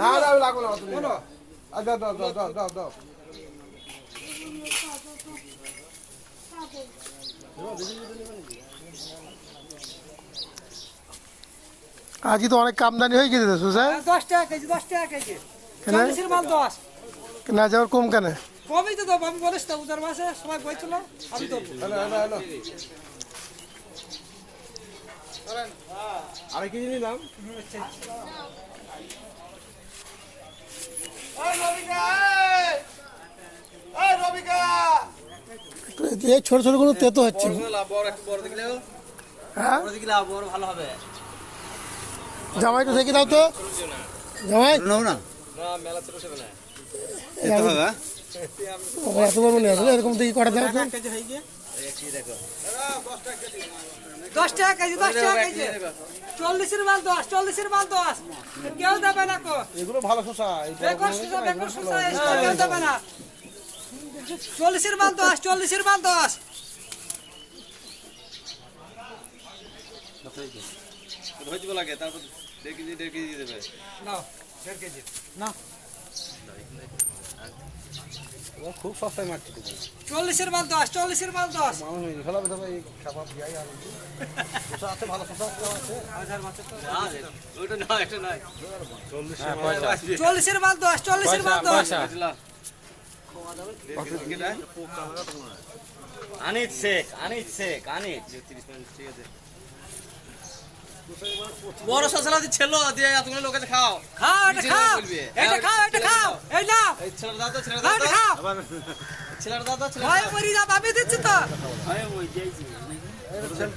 না না লাগো না তুমি দাও দাও দাও দাও দাও দাও আজকে তো অনেক কামদানি হয়ে গেছে সুজা। 10 টাকা কেজি 10 টাকা কেজি 40 এর মাল 10 না যাওয়ার কম কেন? কমই তো দাও আমি বলিস তো উজার মাসে সবাই বইছিল আমি তো হ্যালো হ্যালো হ্যালো আরে কি নিলাম এই ছোট ছোট গুলো তেতো হচ্ছে। হ্যাঁ জামাই তো থেকে দাও তো জামাই না এত বড় নিয়ে আসলে এরকম দেখি কটা দাও তো। 10 টাকা কেজি 10 টাকা কেজি 40 এর মাল 10 40 এর মাল 10 কেউ দেবে না কো এগুলো ভালো শসা বেকর সুসা কেউ দেবে না 40 এর মাল 10 40 এর মাল 10 ধৈর্য লাগে তারপর 1 কেজি 1.5 কেজি দেবে নাও 1.5 কেজি না ও খুব সস্তায় মারছে তুমি 40 এর মাল 10 40 এর মাল 10 মানুষ হয়ে গেল তবে এই কাবাব যাই আর শসা আছে ভালো শসা আছে ওটা না এটা নাই 40 এর মাল 10 40 এর মাল 10 আনিত শেখ আনিত 30 মিনিট ঠিক আছে বড় শসা দিছিল দিয়ে তুমি লোকে খাও খাও এটা খাও এটা খাও এটা খাও এই নাও এই ছেলের দাও তো এটা খাও ছেলের দাও তো ছেলের ভাই মরি যা ভাবি দিচ্ছি তো আরে ওই যাইছি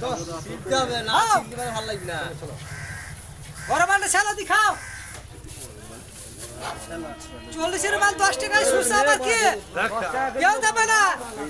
তো সিদ্ধ হবে না সিদ্ধ ভালো লাগবে না বড় মালটা সালাদি খাও 40 এর মাল 10 টাকায় সুসা আবার কি কেউ দেবে না